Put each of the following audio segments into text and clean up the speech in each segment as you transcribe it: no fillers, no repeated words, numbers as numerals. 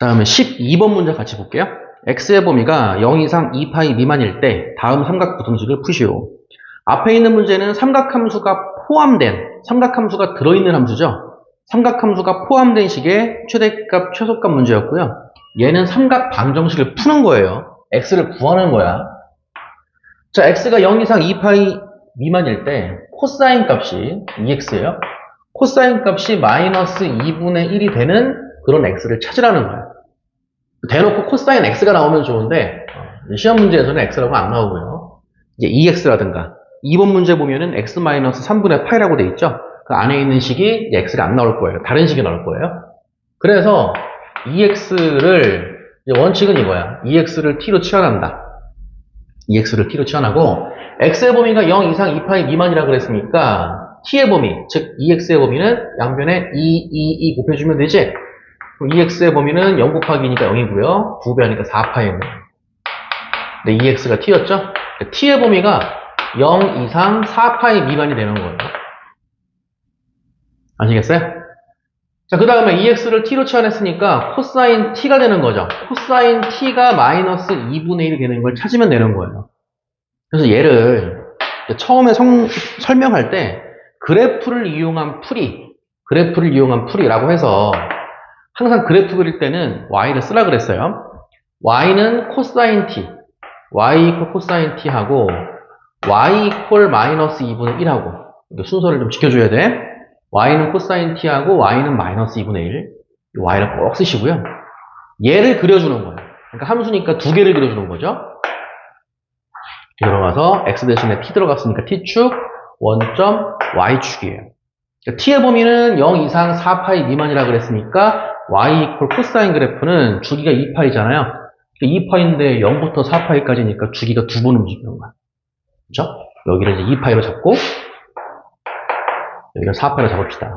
다음에 12번 문제 같이 볼게요. x의 범위가 0 이상 2파이 미만일 때 다음 삼각부등식을 푸시오. 앞에 있는 문제는 삼각함수가 포함된, 삼각함수가 들어있는 함수죠. 삼각함수가 포함된 식의 최대값, 최소값 문제였고요. 얘는 삼각 방정식을 푸는 거예요. x를 구하는 거야. 자, x가 0 이상 2파이 미만일 때 코사인 값이 2x예요. 코사인 값이 마이너스 2분의 1이 되는 그런 x를 찾으라는 거예요. 대놓고 코사인 x가 나오면 좋은데 시험 문제에서는 x라고 안 나오고요. 이제 2x라든가 2번 문제 보면은 x-3분의 파이라고 돼 있죠. 그 안에 있는 식이 x가 안 나올 거예요. 다른 식이 나올 거예요. 그래서 2x를 원칙은 이거야. 2x를 t로 치환한다. 2x를 t로 치환하고 x의 범위가 0 이상 2파이 미만이라고 그랬으니까 t의 범위, 즉 2x의 범위는 양변에 2 곱해주면 되지. 그럼 2x의 범위는 0 곱하기 2니까 0이고요. 2배 하니까 4파이고. 근데 2x가 t였죠? t의 범위가 0 이상 4파이 미만이 되는 거예요. 아시겠어요? 자, 그 다음에 2x를 t로 치환했으니까 코사인 t가 되는 거죠. 코사인 t가 마이너스 2분의 1이 되는 걸 찾으면 되는 거예요. 그래서 얘를 처음에 설명할 때 그래프를 이용한 풀이라고 해서 항상 그래프 그릴 때는 y를 쓰라 그랬어요. y는 코사인 t, y 이퀄 코사인 t 하고 y 이퀄 마이너스 2분의 1하고 순서를 좀 지켜줘야 돼. y는 코사인 t하고 y는 마이너스 2분의 1. y를 꼭 쓰시고요. 얘를 그려주는 거예요. 그러니까 함수니까 두 개를 그려주는 거죠. 들어가서 x 대신에 t 들어갔으니까 t축, 원점 y축이에요. 그러니까 t의 범위는 0 이상 4파이 미만이라고 그랬으니까 y 이퀄 코사인 그래프는 주기가 2파이잖아요. 2파인데 0부터 4파이까지니까 주기가 두 번 움직이는 거야. 그렇죠? 여기를 이제 2파이로 잡고 여기를 4파이로 잡읍시다.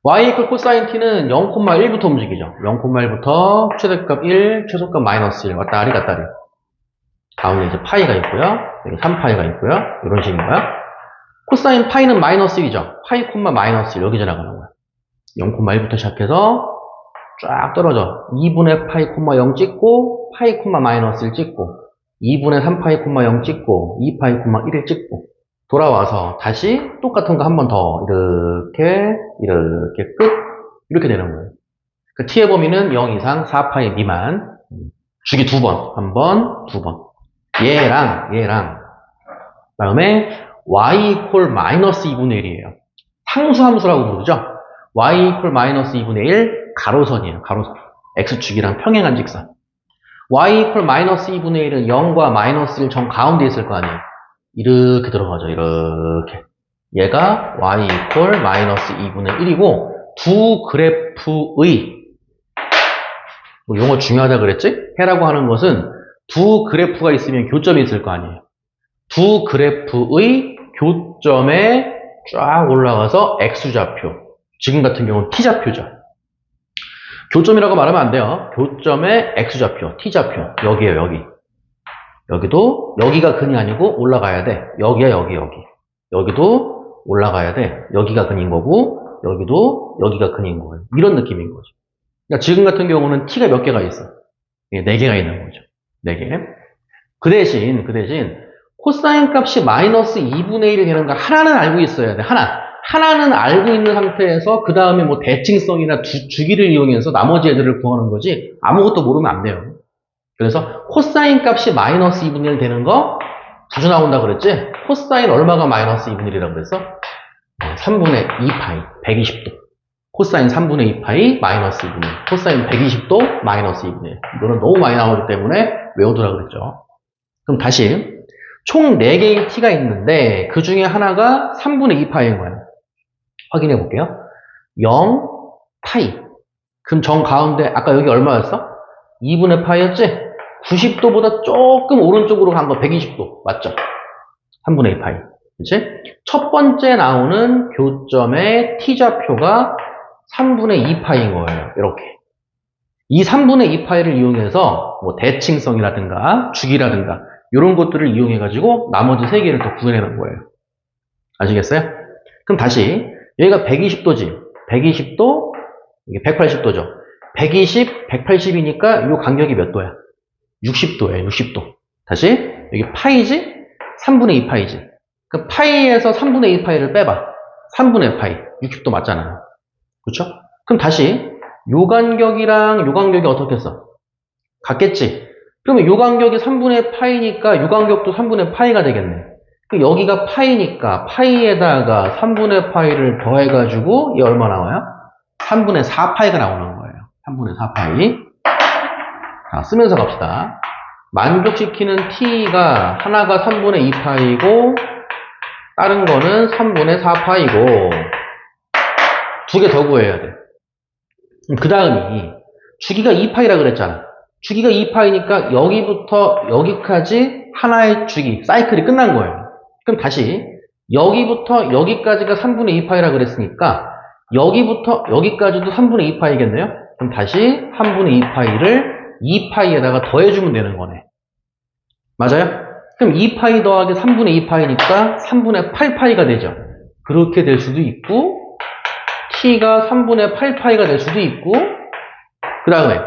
y 이퀄 코사인 t는 0,1부터 움직이죠. 0,1부터 최대값 1, 최소값 마이너스 1 왔다리 갔다리. 가운데 이제 파이가 있고요. 여기 3파이가 있고요. 이런 식인 거야. 코사인 파이는 마이너스 1이죠. 파이 콤마 마이너스 1 여기 지나가는 거야. 0,1부터 시작해서 쫙 떨어져. 2분의 파이 콤마 0 찍고 파이 콤마 마이너스 1 찍고 2분의 3파이 콤마 0 찍고 2파이 콤마 1을 찍고 돌아와서 다시 똑같은 거 한 번 더 이렇게 끝 이렇게 되는 거예요. 그 t의 범위는 0 이상 4파이 미만 주기 두 번, 한 번, 두 번. 얘랑 그다음에 y 이퀄 마이너스 2분의 1이에요. 상수함수라고 부르죠. y 이퀄 마이너스 2분의 1 가로선이에요. 가로선. x축이랑 평행한 직선. y 이퀄 마이너스 2분의 1은 0과 마이너스 1 정 가운데 있을 거 아니에요. 이렇게 들어가죠. 이렇게. 얘가 y 이퀄 마이너스 2분의 1이고 두 그래프의 뭐 용어 중요하다 그랬지? 해라고 하는 것은 두 그래프가 있으면 교점이 있을 거 아니에요. 두 그래프의 교점에 쫙 올라가서 x좌표. 지금 같은 경우는 t좌표죠. 교점이라고 말하면 안 돼요. 교점의 x좌표, t좌표. 여기에요, 여기. 여기도 여기가 근이 아니고 올라가야 돼. 여기야, 여기. 여기도 올라가야 돼. 여기가 근인 거고 여기도 여기가 근인 거예요. 이런 느낌인 거죠. 그러니까 지금 같은 경우는 t가 몇 개가 있어? 4개가 있는 거죠. 4개. 그 대신 코사인 값이 마이너스 2분의 1이 되는 거 하나는 알고 있어야 돼. 하나는 알고 있는 상태에서 그 다음에 뭐 대칭성이나 주기를 이용해서 나머지 애들을 구하는 거지 아무것도 모르면 안 돼요. 그래서 코사인 값이 마이너스 2분의 1 되는 거 자주 나온다 그랬지? 코사인 얼마가 마이너스 2분의 1이라고 그랬어? 3분의 2파이 120도. 코사인 3분의 2파이 마이너스 2분의 1. 코사인 120도 마이너스 2분의 1. 이거는 너무 많이 나오기 때문에 외워두라 그랬죠. 그럼 다시 총 4개의 t가 있는데 그 중에 하나가 3분의 2파이인 거예요. 확인해 볼게요. 0 파이. 그럼 정 가운데 아까 여기 얼마였어? 2분의 파이였지? 90도보다 조금 오른쪽으로 간 거 120도. 맞죠? 3분의 2파이. 그치? 첫 번째 나오는 교점의 t좌표가 3분의 2파이인 거예요. 이렇게. 이 3분의 2파이를 이용해서 뭐 대칭성이라든가 주기라든가 이런 것들을 이용해가지고 나머지 3개를 더 구해내는 거예요. 아시겠어요? 그럼 다시 여기가 120도지. 120도, 이게 180도죠. 120, 180이니까 요 간격이 몇 도야? 60도예요, 60도. 다시, 여기 파이지? 3분의 2 파이지. 그 파이에서 3분의 2 파이를 빼봐. 3분의 파이. 60도 맞잖아요. 그쵸? 그럼 다시, 요 간격이랑 요 간격이 어떻게 했어? 같겠지? 그러면 요 간격이 3분의 파이니까 요 간격도 3분의 파이가 되겠네. 그럼 여기가 파이니까 파이에다가 3분의 파이를 더해가지고 이 얼마 나와요? 3분의 4 파이가 나오는 거예요. 3분의 4 파이. 자, 쓰면서 갑시다. 만족시키는 t가 하나가 3분의 2 파이고 다른 거는 3분의 4 파이고 두 개 더 구해야 돼. 그 다음이 주기가 2파이라 그랬잖아. 주기가 2파이니까 여기부터 여기까지 하나의 주기, 사이클이 끝난 거예요. 그럼 다시 여기부터 여기까지가 3분의 2파이라 그랬으니까 여기부터 여기까지도 3분의 2파이겠네요. 그럼 다시 3분의 2파이를 2파이에다가 더해주면 되는 거네. 맞아요? 그럼 2파이 더하기 3분의 2파이니까 3분의 8파이가 되죠. 그렇게 될 수도 있고 t가 3분의 8파이가 될 수도 있고 그 다음에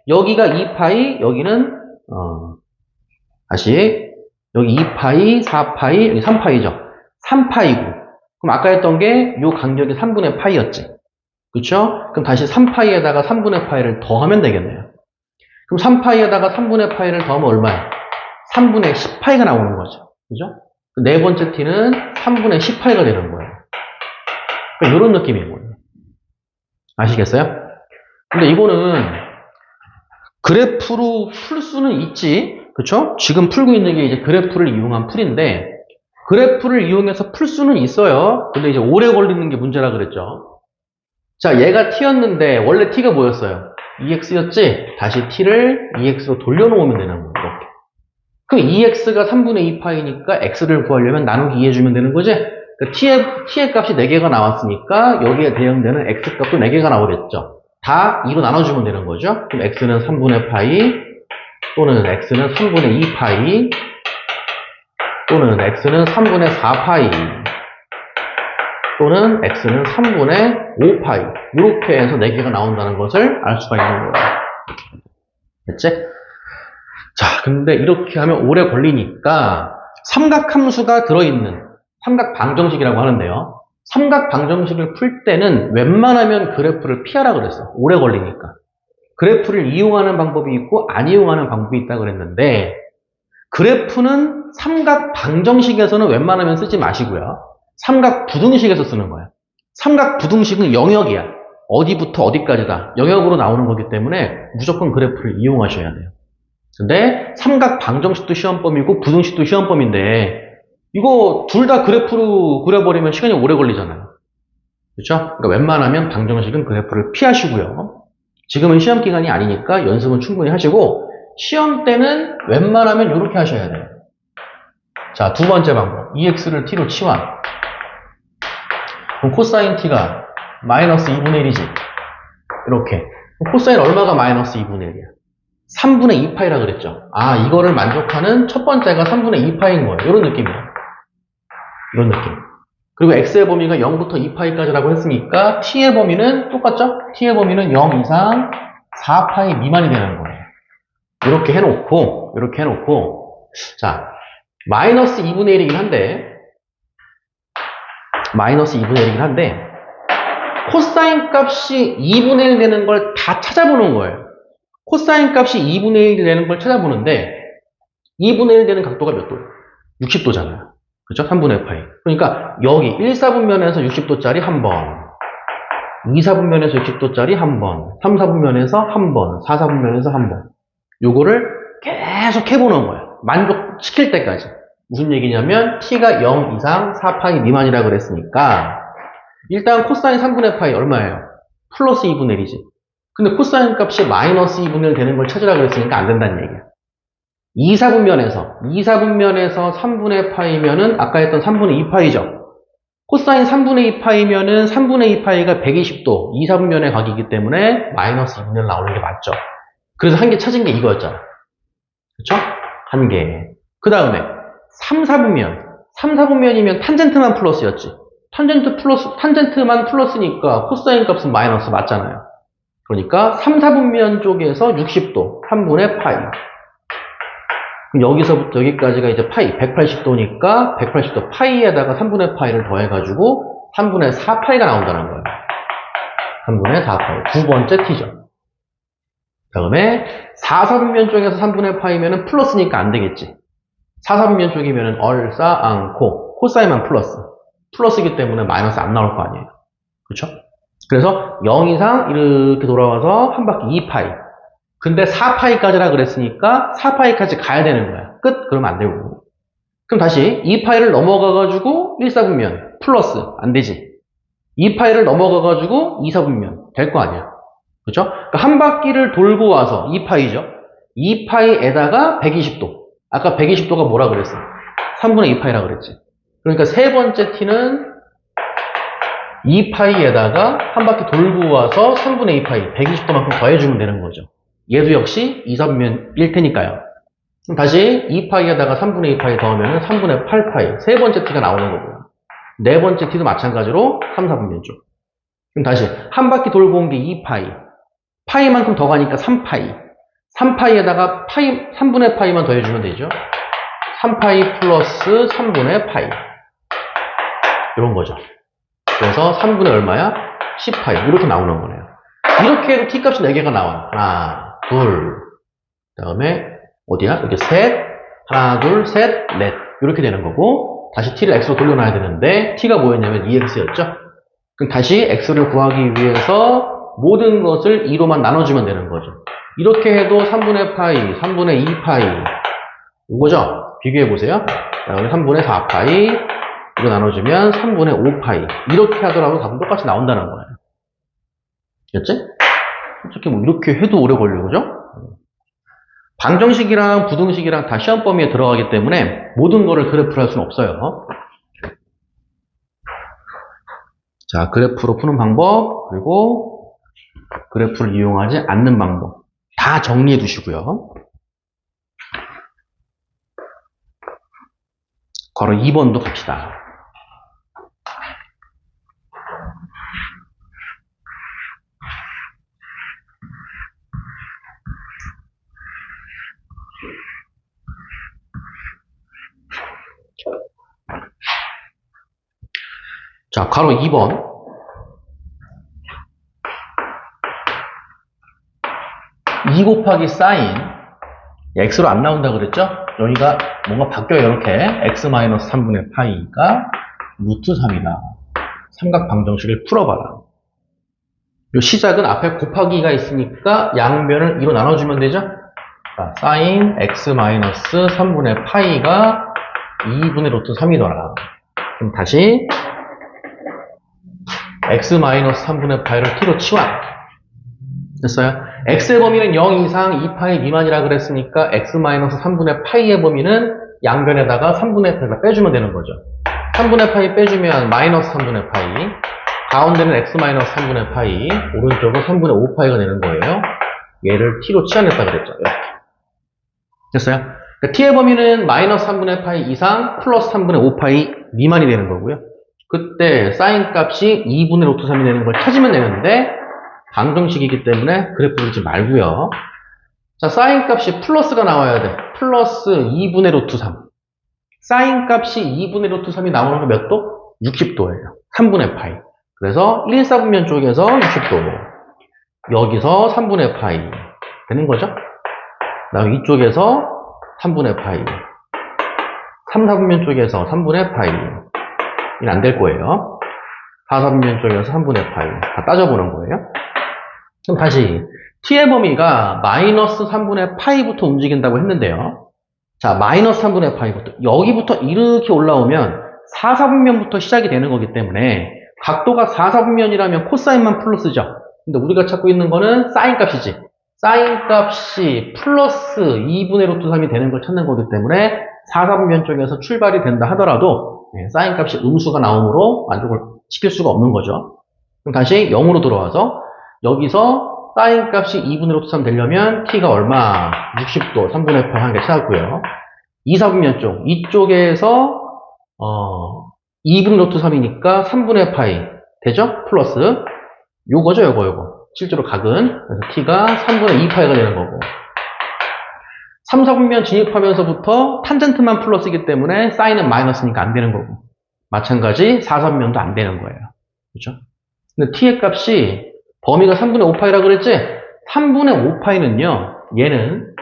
여기가 2파이 여기는 다시 여기 2파이 4파이 여기 3파이죠. 3파이고 그럼 아까 했던 게 요 간격이 3분의 파이였지. 그쵸? 그럼 다시 3파이에다가 3분의 파이를 더하면 되겠네요. 그럼 3파이에다가 3분의 파이를 더하면 얼마야? 3분의 10파이가 나오는 거죠. 그죠? 네 번째 t는 3분의 10파이가 되는 거예요. 그러니까 이런 느낌이에요. 아시겠어요? 근데 이거는 그래프로 풀 수는 있지. 그쵸? 지금 풀고 있는 게 이제 그래프를 이용한 풀인데 그래프를 이용해서 풀 수는 있어요. 근데 이제 오래 걸리는 게 문제라 그랬죠. 자, 얘가 t였는데 원래 t가 뭐였어요? 2x였지? 다시 t를 2x로 돌려놓으면 되는 거예요. 이렇게. 그럼 2x가 3분의 2파이니까 x를 구하려면 나누기 2 해주면 되는 거지? 그러니까 t의 값이 4개가 나왔으니까 여기에 대응되는 x 값도 4개가 나오겠죠. 다 2로 나눠주면 되는 거죠. 그럼 x는 3분의 파이 또는 x는 3분의 2파이 또는 x는 3분의 4파이 또는 x는 3분의 5파이 이렇게 해서 4개가 나온다는 것을 알 수가 있는 거예요. 됐지? 자, 근데 이렇게 하면 오래 걸리니까 삼각함수가 들어있는 삼각방정식이라고 하는데요. 삼각방정식을 풀 때는 웬만하면 그래프를 피하라 그랬어. 오래 걸리니까. 그래프를 이용하는 방법이 있고 안 이용하는 방법이 있다 그랬는데 그래프는 삼각방정식에서는 웬만하면 쓰지 마시고요. 삼각부등식에서 쓰는 거예요. 삼각부등식은 영역이야. 어디부터 어디까지다. 영역으로 나오는 거기 때문에 무조건 그래프를 이용하셔야 돼요. 근데 삼각방정식도 시험범이고 부등식도 시험범인데 이거 둘 다 그래프로 그려버리면 시간이 오래 걸리잖아요. 그렇죠? 그러니까 웬만하면 방정식은 그래프를 피하시고요. 지금은 시험 기간이 아니니까 연습은 충분히 하시고 시험 때는 웬만하면 이렇게 하셔야 돼요. 자, 두 번째 방법. 2x를 t로 치환. 그럼 코사인 t가 마이너스 2분의 1이지. 이렇게. 그럼 코사인 얼마가 마이너스 2분의 1이야? 3분의 2파이라 그랬죠. 아, 이거를 만족하는 첫 번째가 3분의 2파이인 거예요. 이런 느낌이에요. 이런 느낌. 그리고 x의 범위가 0부터 2파이까지라고 했으니까 t의 범위는 똑같죠? t의 범위는 0 이상 4파이 미만이 되는 거예요. 이렇게 해놓고 자, 마이너스 2분의 1이긴 한데 코사인 값이 2분의 1 되는 걸 다 찾아보는 거예요. 코사인 값이 2분의 1 되는 걸 찾아보는데 2분의 1 되는 각도가 몇 도예요? 60도잖아요. 그렇죠? 3분의 파이. 그러니까 여기 1, 4분면에서 60도짜리 한 번, 2, 4분면에서 60도짜리 한 번, 3, 4분면에서 한 번, 4, 4분면에서 한 번. 요거를 계속 해보는 거예요. 만족시킬 때까지. 무슨 얘기냐면 t가 0 이상 4파이 미만이라 그랬으니까 일단 코사인 3분의 파이 얼마예요? 플러스 2분의 1이지. 근데 코사인 값이 마이너스 2분의 1 되는 걸 찾으라 그랬으니까 안 된다는 얘기야. 2, 4분면에서 3분의 파이면은 아까 했던 3분의 2파이죠. 코사인 3분의 2파이면은 3분의 2파이가 120도 2, 4분면의 각이기 때문에 마이너스 2분의 1 나오는 게 맞죠. 그래서 한 개 찾은 게 이거였잖아. 그쵸? 한 개. 그 다음에 3, 4분면이면 탄젠트만 플러스였지. 탄젠트만 플러스니까 코사인 값은 마이너스 맞잖아요. 그러니까 3, 4분면 쪽에서 60도, 3분의 파이. 그럼 여기서부터 여기까지가 이제 파이, 180도니까 180도 파이에다가 3분의 파이를 더해가지고 3분의 4파이가 나온다는 거예요. 3분의 4파이. 두 번째 t죠. 다음에 4, 4분면 쪽에서 3분의 파이면은 플러스니까 안 되겠지. 4, 4분면 쪽이면은 얼싸안코, 코사인만 플러스. 플러스이기 때문에 마이너스 안 나올 거 아니에요. 그렇죠? 그래서 0 이상 이렇게 돌아와서 한 바퀴 2파이. 근데 4파이까지라 그랬으니까 4파이까지 가야 되는 거야. 끝? 그러면 안 되고. 그럼 다시 2파이를 넘어가가지고 1, 4분면 플러스. 안 되지. 2파이를 넘어가가지고 2, 4분면 될 거 아니야. 그렇죠? 그러니까 한 바퀴를 돌고 와서 2파이죠. 2파이에다가 120도. 아까 120도가 뭐라 그랬어? 3분의 2파이라 그랬지. 그러니까 세 번째 t는 2파이에다가 한 바퀴 돌고 와서 3분의 2파이, 120도만큼 더해주면 되는 거죠. 얘도 역시 2, 4분면 1 테니까요. 그럼 다시 2파이에다가 3분의 2파이 더하면 3분의 8파이, 세 번째 t가 나오는 거고요. 네 번째 t도 마찬가지로 3, 4분면 쪽. 그럼 다시 한 바퀴 돌고 온 게 2파이, 파이만큼 더 가니까 3파이, 3파이에다가 파이, 3분의 파이만 더해주면 되죠. 3파이 플러스 3분의 파이. 이런 거죠. 그래서 3분의 얼마야? 10파이. 이렇게 나오는 거네요. 이렇게 해도 t값이 4개가 나와. 하나, 둘. 그 다음에 어디야? 여기 셋. 하나, 둘, 셋, 넷. 이렇게 되는 거고 다시 t를 x로 돌려놔야 되는데 t가 뭐였냐면 2x였죠. 그럼 다시 x를 구하기 위해서 모든 것을 2로만 나눠주면 되는 거죠. 이렇게 해도 3분의 파이, 3분의 2파이 이거죠? 비교해보세요. 그다음에 3분의 4파이 이거 나눠주면 3분의 5파이 이렇게 하더라도 답은 똑같이 나온다는 거예요. 됐지? 솔직히 뭐 이렇게 해도 오래 걸려, 그죠? 방정식이랑 부등식이랑 다 시험 범위에 들어가기 때문에 모든 거를 그래프로 할 수는 없어요. 자, 그래프로 푸는 방법, 그리고 그래프를 이용하지 않는 방법 다 정리해 두시고요. 괄호 2번도 갑시다. 자, 괄호 2번. 2 곱하기 사인 x로 안 나온다 그랬죠? 여기가 뭔가 바뀌어요. 이렇게 x-3분의 파이가 루트 3이다. 삼각 방정식을 풀어봐라. 이 시작은 앞에 곱하기가 있으니까 양변을 2로 나눠주면 되죠? 자, 사인 x-3분의 파이가 2분의 루트 3이더라. 그럼 다시 x-3분의 파이를 t로 치워. 됐어요? x의 범위는 0 이상 2파이 미만이라 그랬으니까 x-3분의 파이의 범위는 양변에다가 3분의 파이가 빼주면 되는 거죠. 3분의 파이 빼주면 마이너스 3분의 파이, 가운데는 x-3분의 파이, 오른쪽은 3분의 5파이가 되는 거예요. 얘를 t로 치환했다 그랬죠. 이렇게. 됐어요? 그러니까 t의 범위는 마이너스 3분의 파이 이상 플러스 3분의 5파이 미만이 되는 거고요. 그때 사인 값이 2분의 루트 3이 되는 걸 찾으면 되는데 방정식이기 때문에 그래프 그리지 말고요. 자, 사인 값이 플러스가 나와야 돼. 플러스 2분의 루트 3. 사인 값이 2분의 루트 3이 나오는 거 몇 도? 60도예요. 3분의 파이. 그래서 1, 4분면 쪽에서 60도. 여기서 3분의 파이. 되는 거죠? 그 다음에 이쪽에서 3분의 파이. 3, 4분면 쪽에서 3분의 파이. 이는 안 될 거예요. 4, 4분면 쪽에서 3분의 파이. 다 따져보는 거예요. 그럼 다시 t의 범위가 마이너스 3분의 파이부터 움직인다고 했는데요. 자, 마이너스 3분의 파이부터 여기부터 이렇게 올라오면 4, 4분면부터 시작이 되는 거기 때문에 각도가 4, 4분면이라면 코사인만 플러스죠. 근데 우리가 찾고 있는 거는 사인 값이지. 사인 값이 플러스 2분의 루트 3이 되는 걸 찾는 거기 때문에 4, 4분면 쪽에서 출발이 된다 하더라도 사인 값이 음수가 나오므로 만족을 시킬 수가 없는 거죠. 그럼 다시 0으로 돌아와서 여기서 사인 값이 2분의 루트 3 되려면 t가 얼마? 60도, 3분의 8 한 개 찾았고요. 2, 4분면 쪽, 이쪽에서 2분의 루트 3이니까 3분의 파이 되죠? 플러스 요거죠, 요거. 실제로 각은. 그래서 t가 3분의 2파이가 되는 거고. 3, 4분면 진입하면서부터 탄젠트만 플러스이기 때문에 사인은 마이너스니까 안 되는 거고. 마찬가지 4, 3면도 안 되는 거예요. 그렇죠? 근데 t의 값이 범위가 3분의 5파이라 그랬지? 3분의 5파이는요. 얘는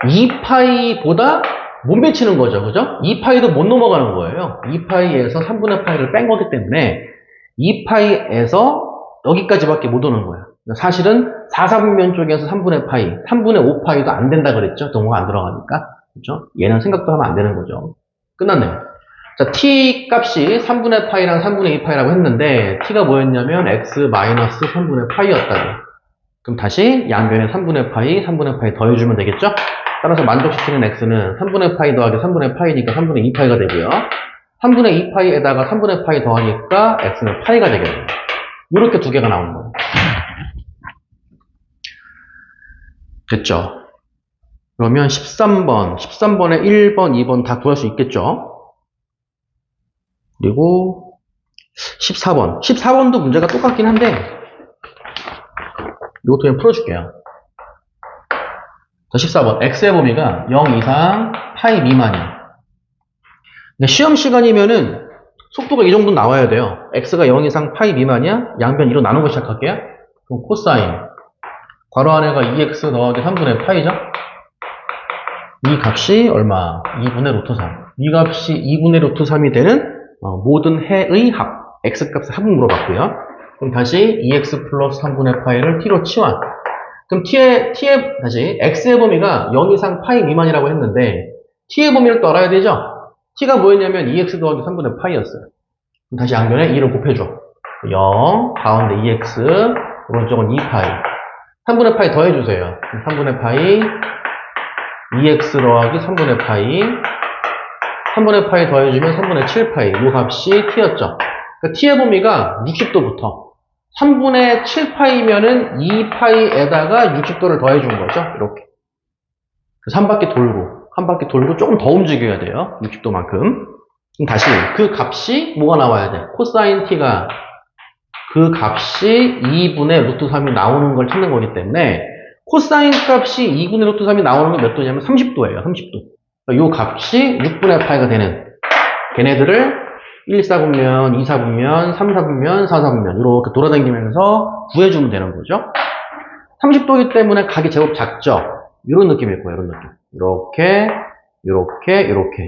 2파이보다 못 미치는 거죠. 그죠? 2파이도 못 넘어가는 거예요. 2파이에서 3분의 파이를 뺀 거기 때문에 2파이에서 여기까지밖에 못 오는 거예요. 사실은 4, 4분면 쪽에서 3분의 파이, 3분의 5파이도 안 된다 그랬죠? 동호가 안 들어가니까. 그렇죠? 얘는 생각도 하면 안 되는 거죠. 끝났네요. 자, t 값이 3분의 파이랑 3분의 2파이라고 했는데 t가 뭐였냐면 x 마이너스 3분의 파이였다고. 그럼 다시 양변에 3분의 파이, 3분의 파이 더해주면 되겠죠? 따라서 만족시키는 x는 3분의 파이 더하기 3분의 파이니까 3분의 2파이가 되고요. 3분의 2파이에다가 3분의 파이 더하니까 x는 파이가 되겠네요. 이렇게 두 개가 나오는 거예요. 됐죠? 그러면 13번에 1번, 2번 다 구할 수 있겠죠? 그리고 14번도 문제가 똑같긴 한데 이것도 그냥 풀어줄게요. 자, 14번 x의 범위가 0 이상 파이 미만이야. 시험 시간이면은 속도가 이 정도 나와야 돼요. x가 0 이상 파이 미만이야? 양변 2로 나누고 시작할게요. 그럼 코사인 괄호 안에가 2x 더하기 3분의 파이죠? 이 값이 얼마? 2분의 루트 3. 이 값이 2분의 루트 3이 되는 모든 해의 합. x 값의 합을 물어봤고요. 그럼 다시 2x 플러스 3분의 파이를 t로 치환. 그럼 다시 x의 범위가 0 이상 파이 미만이라고 했는데 t의 범위를 또 알아야 되죠? t가 뭐였냐면 2x 더하기 3분의 파이였어요. 그럼 다시 양변에 2를 곱해줘. 0, 가운데 2x, 오른쪽은 2파이. 3분의 파이 더해주세요. 3분의 파이, 2x 더하기 3분의 파이, 3분의 파이 더해주면 3분의 7파이. 이 값이 t였죠. 그러니까 t의 범위가 60도부터 3분의 7파이면은 2파이에다가 60도를 더해준 거죠. 이렇게. 그래서 한 바퀴 돌고 조금 더 움직여야 돼요. 60도만큼. 그럼 다시 그 값이 뭐가 나와야 돼? 코사인 t가 그 값이 2분의 루트 3이 나오는 걸 찾는 거기 때문에 코사인 값이 2분의 루트 3이 나오는 건 몇 도냐면 30도예요. 30도. 그러니까 이 값이 6분의 파이가 되는 걔네들을 1, 4분면, 2, 4분면, 3, 4분면, 4, 4분면 이렇게 돌아다니면서 구해주면 되는 거죠. 30도이기 때문에 각이 제법 작죠. 이런 느낌일 거예요. 이런 느낌. 이렇게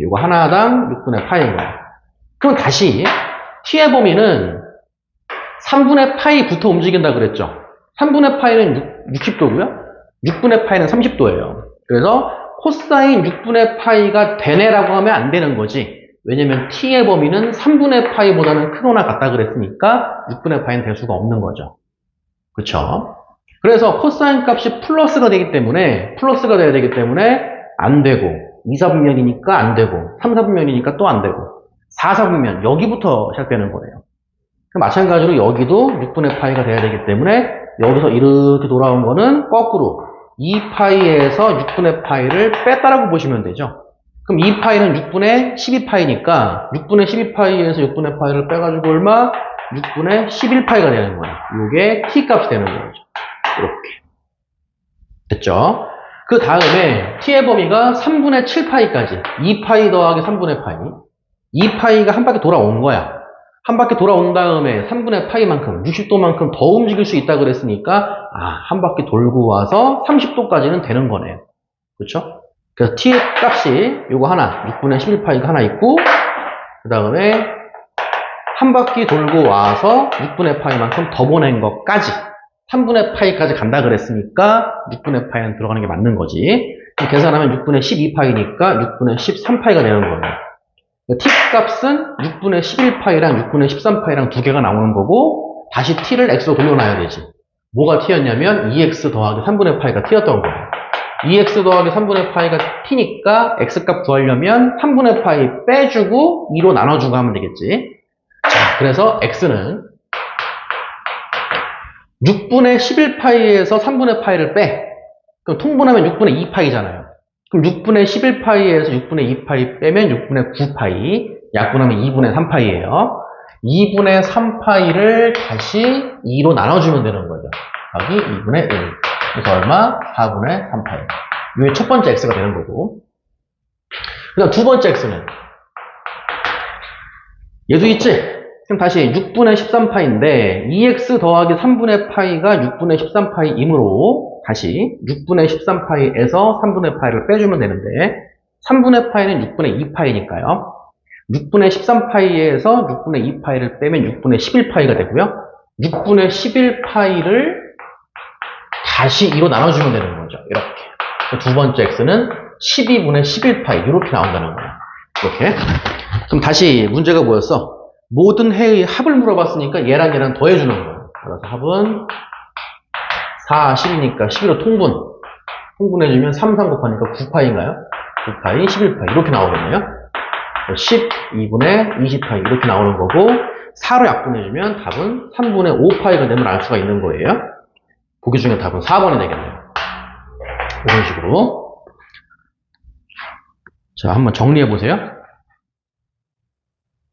이거 하나당 6분의 파이인 거예요. 그럼 다시 t의 범위는 3분의 파이부터 움직인다 그랬죠. 3분의 파이는 60도고요. 6분의 파이는 30도예요. 그래서 코사인 6분의 파이가 되네라고 하면 안 되는 거지. 왜냐면 t의 범위는 3분의 파이보다는 크거나 같다 그랬으니까 6분의 파이는 될 수가 없는 거죠. 그쵸? 그래서 코사인 값이 플러스가 돼야 되기 때문에 안 되고 2, 4분면이니까 안 되고 3, 4분면이니까 또 안 되고 4, 4분면 여기부터 시작되는 거예요. 마찬가지로 여기도 6분의 파이가 돼야 되기 때문에 여기서 이렇게 돌아온 거는 거꾸로 2파이에서 6분의 파이를 뺐다라고 보시면 되죠. 그럼 2파이는 6분의 12파이니까 6분의 12파이에서 6분의 파이를 빼가지고 얼마? 6분의 11파이가 되는 거예요. 이게 t값이 되는 거죠. 이렇게. 됐죠? 그 다음에 t의 범위가 3분의 7파이까지 2파이 더하기 3분의 파이 2파이가 한 바퀴 돌아온 거야. 한 바퀴 돌아온 다음에 3분의 파이만큼 60도만큼 더 움직일 수 있다 그랬으니까 한 바퀴 돌고 와서 30도까지는 되는 거네요. 그렇죠? 그래서 t의 값이 요거 하나 6분의 11파이가 하나 있고 그 다음에 한 바퀴 돌고 와서 6분의 파이만큼 더 보낸 것까지 3분의 파이까지 간다 그랬으니까 6분의 파이는 들어가는 게 맞는 거지. 계산하면 6분의 12파이니까 6분의 13파이가 되는 거예요. t 값은 6분의 11파이랑 6분의 13파이랑 두 개가 나오는 거고 다시 t를 x로 돌려놔야 되지. 뭐가 t였냐면 2x 더하기 3분의 파이가 t였던 거예요. 2x 더하기 3분의 파이가 t니까 x값 구하려면 3분의 파이 빼주고 2로 나눠주고 하면 되겠지. 자, 그래서 x는 6분의 11파이에서 3분의 파이를 빼. 그럼 통분하면 6분의 2파이잖아요. 그럼 6분의 11파이에서 6분의 2파이 빼면 6분의 9파이. 약분하면 2분의 3파이예요. 2분의 3파이를 다시 2로 나눠주면 되는 거죠. 여기 2분의 1. 그래서 얼마? 4분의 3파이. 이게 첫 번째 x가 되는 거고. 그 다음 두 번째 x는 얘도 있지? 그럼 다시 6분의 13파인데 2x 더하기 3분의 파이가 6분의 13파이이므로 다시 6분의 13파이에서 3분의 파이를 빼주면 되는데 3분의 파이는 6분의 2파이니까요. 6분의 13파이에서 6분의 2파이를 빼면 6분의 11파이가 되고요. 6분의 11파이를 다시 2로 나눠주면 되는 거죠. 이렇게. 두 번째 x는 12분의 11파이 이렇게 나온다는 거예요. 이렇게. 그럼 다시 문제가 뭐였어? 모든 해의 합을 물어봤으니까 얘랑 얘랑 더해주는 거예요. 그래서 합은 4, 10이니까 11로 통분해주면 3, 3 곱하니까 9파이인가요? 9파이, 11파이 이렇게 나오겠네요. 12분의 20파이 이렇게 나오는 거고 4로 약분해주면 답은 3분의 5파이가 되면 알 수가 있는 거예요. 보기 중에 답은 4번이 되겠네요. 이런 식으로. 자, 한번 정리해 보세요.